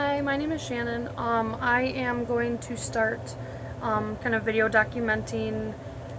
Hi, my name is Shannon. I am going to start kind of video documenting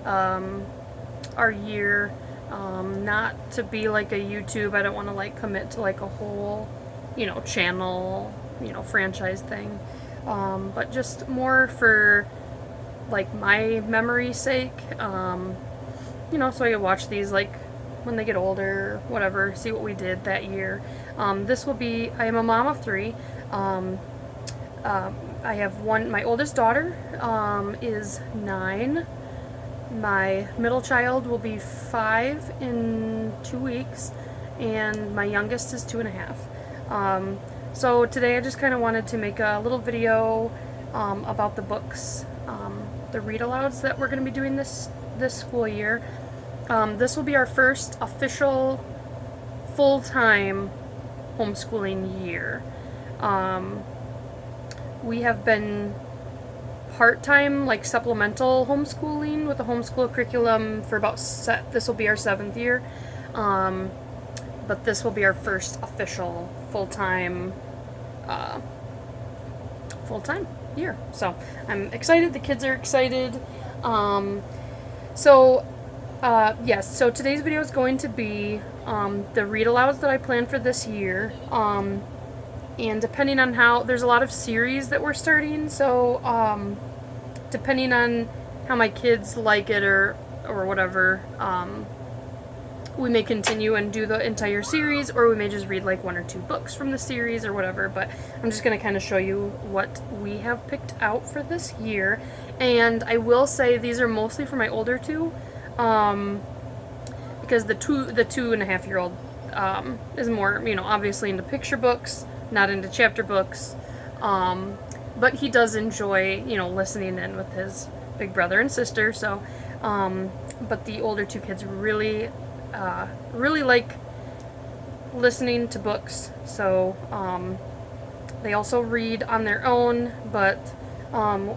our year. Not to be like a YouTube. I don't want to like commit to like a whole, channel, franchise thing. But just more for like my memory's sake. So I could watch these like when they get older, whatever, see what we did that year. I am a mom of three. I have my oldest daughter is 9. My middle child will be 5 in 2 weeks, and my youngest is 2.5. So today I just kind of wanted to make a little video about the books, the read-alouds that we're going to be doing this school year. This will be our first official full-time homeschooling year. We have been part-time, like supplemental homeschooling with a homeschool curriculum for this will be our 7th year. But this will be our first official full-time year. So I'm excited. The kids are excited. Yes, so today's video is going to be the read-alouds that I planned for this year. And depending on there's a lot of series that we're starting, so depending on how my kids like it or whatever, we may continue and do the entire series, or we may just read like 1 or 2 books from the series or whatever. But I'm just going to kind of show you what we have picked out for this year. And I will say these are mostly for my older two, because the 2.5-year-old is more, obviously into picture books, not into chapter books, but he does enjoy, listening in with his big brother and sister. So, but the older 2 kids really like listening to books. So, they also read on their own, but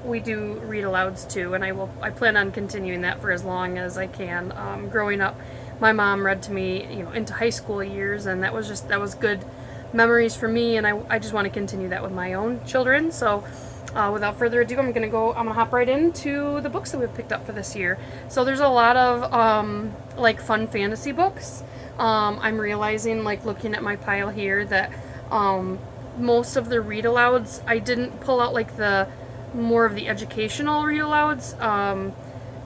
we do read alouds too, and I plan on continuing that for as long as I can. Growing up, my mom read to me, into high school years, and that was good memories for me, and I just want to continue that with my own children. So without further ado, I'm gonna hop right into the books that we've picked up for this year. So there's a lot of like fun fantasy books. I'm realizing, like looking at my pile here, that most of the read alouds I didn't pull out like the more of the educational read alouds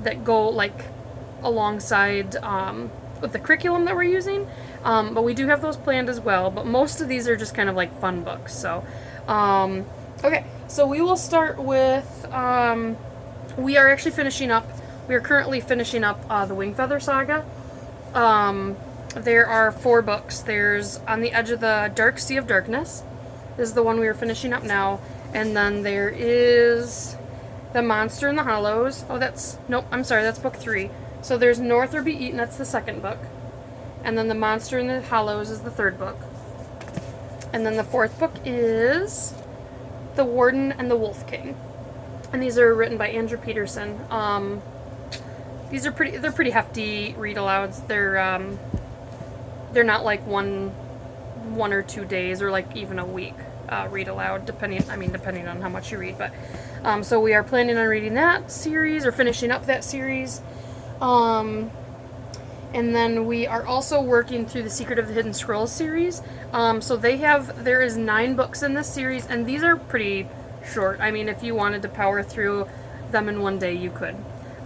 that go like alongside with the curriculum that we're using. But we do have those planned as well, but most of these are just kind of like fun books. So, okay, so we will start with, we are currently finishing up the Wingfeather Saga. There are 4 books. There's On the Edge of the Dark Sea of Darkness. This is the one we are finishing up now. And then there is The Monster in the Hollows. That's book 3. So there's North or Be Eaten, that's the 2nd book. And then The Monster in the Hollows is the 3rd book. And then the 4th book is The Warden and the Wolf King. And these are written by Andrew Peterson. They're pretty hefty read-alouds. They're not like one or 2 days or like even a week read aloud, depending on how much you read. But so we are planning on reading that series or finishing up that series. And then we are also working through the Secret of the Hidden Scrolls series. So there is 9 books in this series, and these are pretty short. I mean, if you wanted to power through them in one day, you could.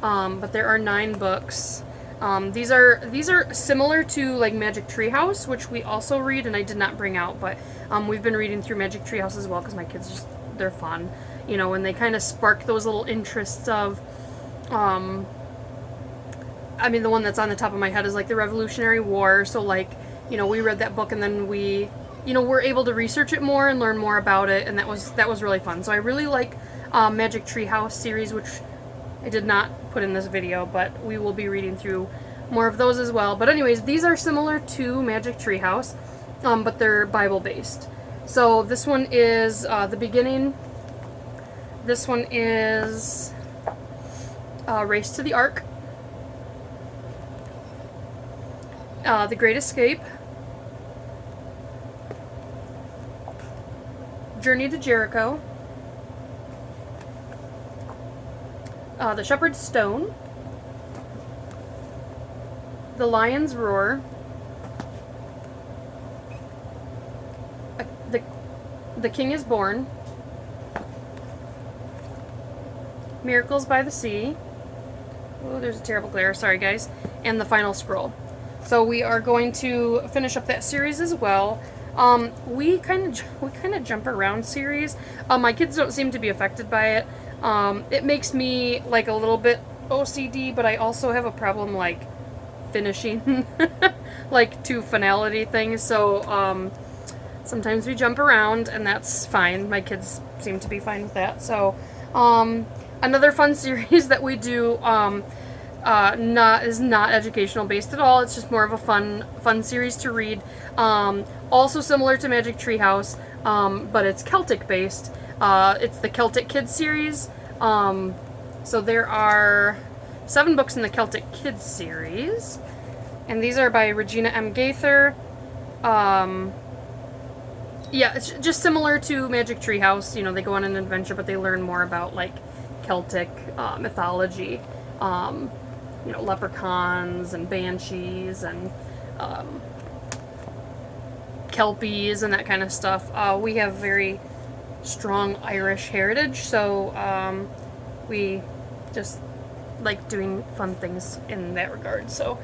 But there are 9 books. These are similar to like Magic Treehouse, which we also read, and I did not bring out, but we've been reading through Magic Treehouse as well because my kids they're fun, and they kind of spark those little interests of, the one that's on the top of my head is like the Revolutionary War. So like, we read that book and then we, we're able to research it more and learn more about it, and that was really fun. So I really like Magic Treehouse series, which I did not put in this video, but we will be reading through more of those as well. But anyways, these are similar to Magic Treehouse, but they're Bible-based. So this one is The Beginning. This one is Race to the Ark. The Great Escape. Journey to Jericho, The Shepherd's Stone, The Lion's Roar, the King is Born, Miracles by the Sea. Oh, there's a terrible glare. Sorry, guys. And The Final Scroll. So we are going to finish up that series as well. We kind of jump around series. My kids don't seem to be affected by it. It makes me like a little bit OCD, but I also have a problem like finishing like to finality things. So sometimes we jump around, and that's fine. My kids seem to be fine with that. So another fun series that we do is not educational based at all. It's just more of a fun series to read. Also similar to Magic Treehouse, but it's Celtic based. It's the Celtic Kids series. So there are 7 books in the Celtic Kids series, and these are by Regina M. Gaither. Yeah, it's just similar to Magic Treehouse. You know, they go on an adventure, but they learn more about like Celtic mythology. You know, leprechauns and banshees and kelpies and that kind of stuff. We have very strong Irish heritage, so we just like doing fun things in that regard. So,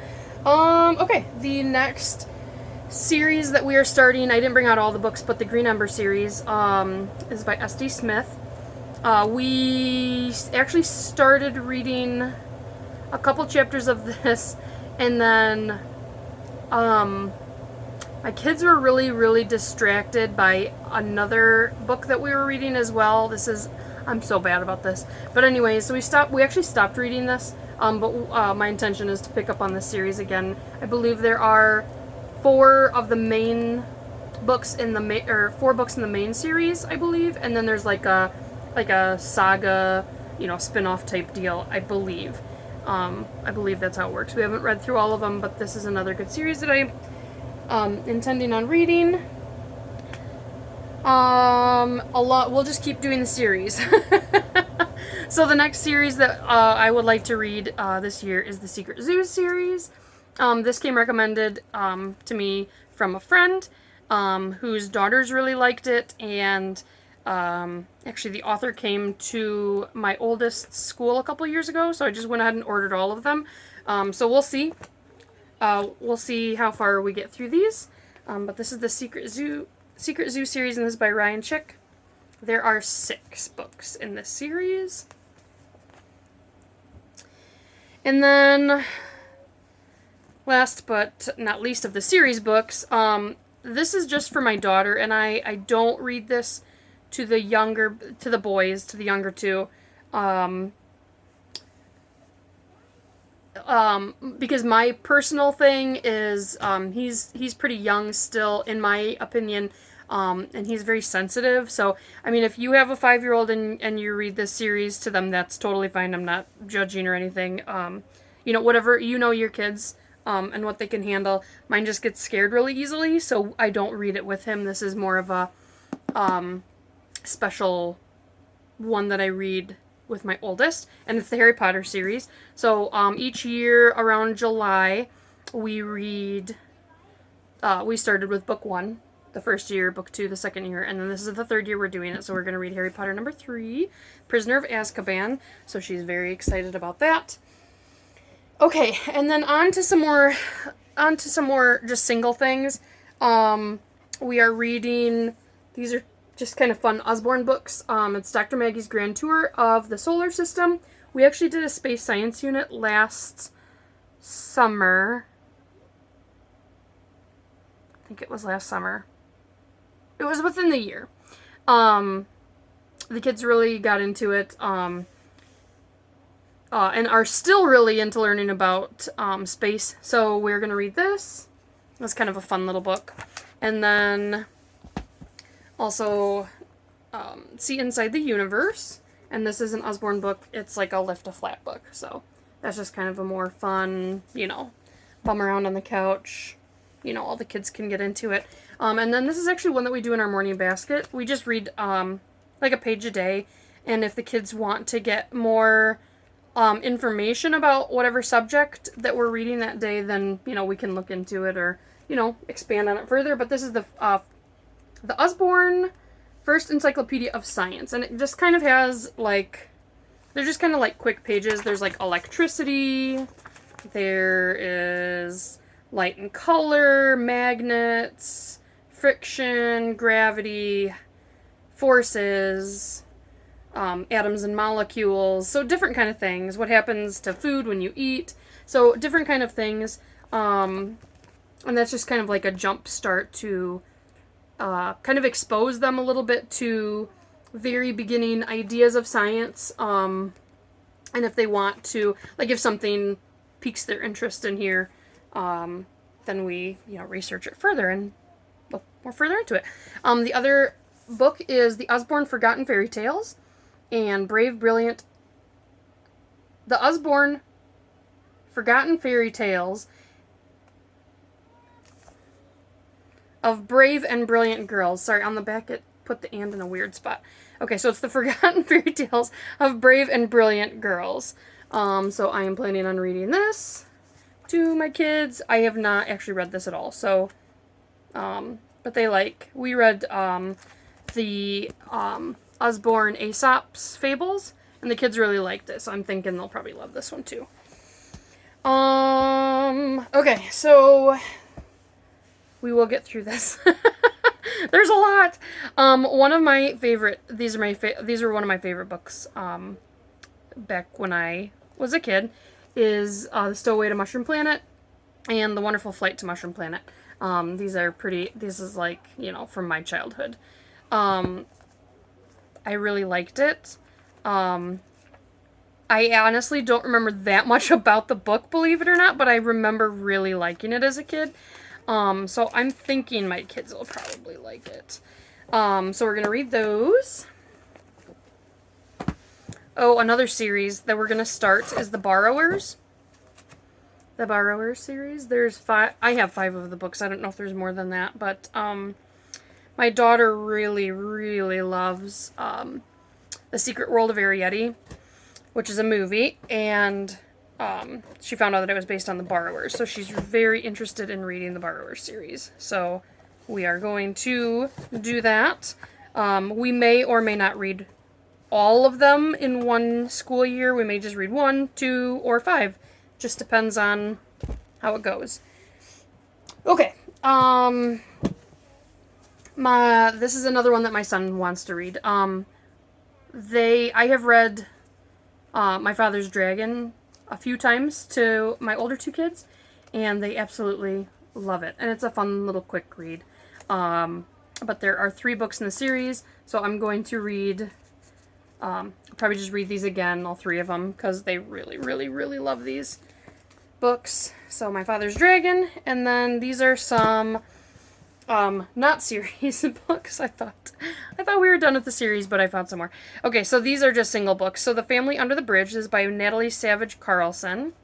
okay, the next series that we are starting, I didn't bring out all the books, but the Green Ember series is by S.D. Smith. We actually started reading a couple chapters of this, and then my kids were really distracted by another book that we were reading as well. I'm so bad about this, but anyway, so we actually stopped reading this, but my intention is to pick up on this series again. I believe there are 4 of the main books in the 4 books in the main series, I believe, and then there's like a saga, you know, spin-off type deal, I believe. I believe that's how it works. We haven't read through all of them, but this is another good series that I'm intending on reading. A lot. We'll just keep doing the series. So the next series that I would like to read this year is the Secret Zoo series. This came recommended to me from a friend whose daughters really liked it, and actually the author came to my oldest school a couple years ago, so I just went ahead and ordered all of them. So we'll see. We'll see how far we get through these. But this is the Secret Zoo series, and this is by Ryan Chick. There are 6 books in this series. And then, last but not least of the series books, this is just for my daughter, and I don't read this to the boys, to the younger 2. Because my personal thing is, he's pretty young still, in my opinion, and he's very sensitive. So, I mean, if you have a 5-year-old and you read this series to them, that's totally fine. I'm not judging or anything. You know, whatever, you know your kids, and what they can handle. Mine just gets scared really easily, so I don't read it with him. This is more of a, special one that I read with my oldest, and it's the Harry Potter series. So each year around July we read, we started with book 1 the first year, book 2 the second year, and then this is the 3rd year we're doing it. So we're going to read Harry Potter number 3, Prisoner of Azkaban. So she's very excited about that. Okay, and then on to some more just single things. We are reading, these are just kind of fun Usborne books. It's Dr. Maggie's Grand Tour of the Solar System. We actually did a space science unit last summer. I think it was last summer. It was within the year. The kids really got into it, and are still really into learning about space. So we're going to read this. It's kind of a fun little book. And then also, See Inside the Universe, and this is an Usborne book. It's like a lift a flat book, so that's just kind of a more fun, you know, bum around on the couch, all the kids can get into it. And then this is actually one that we do in our morning basket. We just read like a page a day, and if the kids want to get more information about whatever subject that we're reading that day, then we can look into it or expand on it further. But this is the Usborne First Encyclopedia of Science, and it just kind of has like, they're just kind of like quick pages. There's like electricity, there is light and color, magnets, friction, gravity, forces, atoms and molecules, so different kind of things. What happens to food when you eat, so different kind of things. And that's just kind of like a jump start to kind of expose them a little bit to very beginning ideas of science. And if they want to, like if something piques their interest in here, then we research it further and look more further into it. The other book is the Usborne Forgotten Fairy Tales and the Usborne Forgotten Fairy Tales of Brave and Brilliant Girls. Sorry, on the back it put the and in a weird spot. Okay, so it's the Forgotten Fairy Tales of Brave and Brilliant Girls. So I am planning on reading this to my kids. I have not actually read this at all, so, but we read, the, Usborne Aesop's Fables, and the kids really liked it, so I'm thinking they'll probably love this one too. Okay, so we will get through this. There's a lot. One of my favorite, these are one of my favorite books, back when I was a kid, is The Stowaway to Mushroom Planet and The Wonderful Flight to Mushroom Planet. This is like, from my childhood. I really liked it. I honestly don't remember that much about the book, believe it or not, but I remember really liking it as a kid. So I'm thinking my kids will probably like it. So we're going to read those. Oh, another series that we're going to start is The Borrowers. The Borrowers series. There's 5. I have 5 of the books. I don't know if there's more than that, but my daughter really, really loves The Secret World of Arietti, which is a movie, and she found out that it was based on The Borrowers, so she's very interested in reading the Borrowers series. So we are going to do that. We may or may not read all of them in one school year. We may just read 1, 2, or 5. Just depends on how it goes. Okay. This is another one that my son wants to read. I have read My Father's Dragon a few times to my older 2 kids, and they absolutely love it. And it's a fun little quick read. But there are 3 books in the series, so I'm going to read, probably just read these again, all 3 of them, because they really, really, really love these books. So My Father's Dragon, and then these are some not series books. I thought we were done with the series, but I found some more. Okay, so these are just single books. So The Family Under the Bridge is by Natalie Savage Carlson.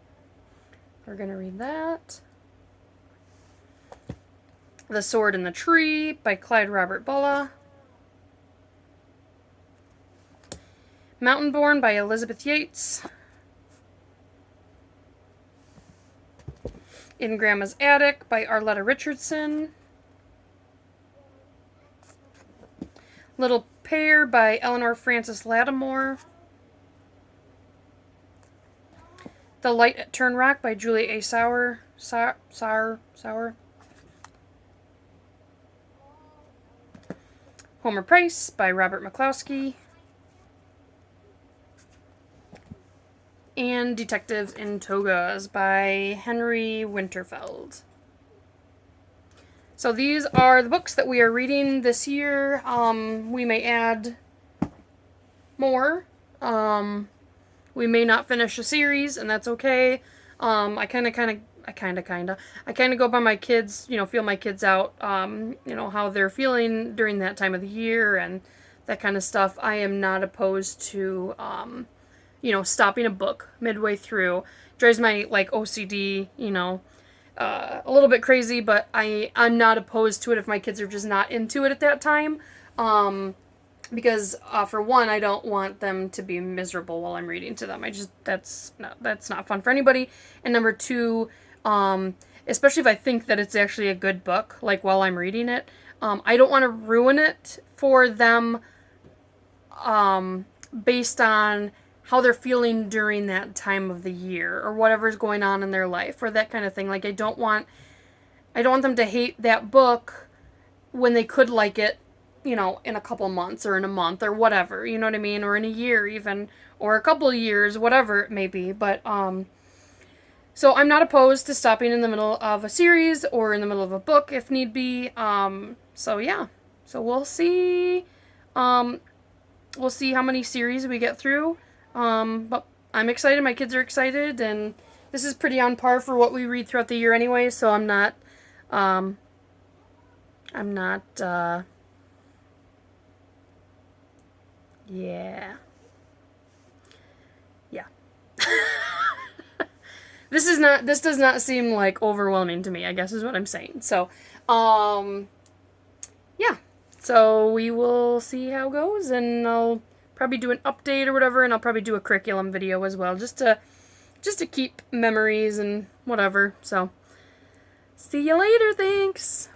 We're going to read that. The Sword and the Tree by Clyde Robert Bulla. Mountain Born by Elizabeth Yates. In Grandma's Attic by Arletta Richardson. Little Pear by Eleanor Frances Lattimore. The Light at Turn Rock by Julia A. Sauer. Homer Price by Robert McCloskey. And Detectives in Togas by Henry Winterfeld. So these are the books that we are reading this year. We may add more. We may not finish a series, and that's okay. I kind of go by my kids, feel my kids out, how they're feeling during that time of the year and that kind of stuff. I am not opposed to, stopping a book midway through. Drives my, OCD, a little bit crazy, but I'm not opposed to it if my kids are just not into it at that time. Because for one, I don't want them to be miserable while I'm reading to them. That's not fun for anybody. And number two, especially if I think that it's actually a good book, like while I'm reading it, I don't want to ruin it for them based on how they're feeling during that time of the year or whatever's going on in their life or that kind of thing. Like I don't want them to hate that book when they could like it, in a couple months or in a month or whatever, you know what I mean? Or in a year even, or a couple of years, whatever it may be. But, so I'm not opposed to stopping in the middle of a series or in the middle of a book if need be. So yeah. So we'll see. We'll see how many series we get through. But I'm excited. My kids are excited. And this is pretty on par for what we read throughout the year anyway. So I'm not, yeah. Yeah. This does not seem like overwhelming to me, I guess is what I'm saying. So, yeah. So we will see how it goes, and I'll probably do an update or whatever, and I'll probably do a curriculum video as well, just to keep memories and whatever. So, see you later, thanks!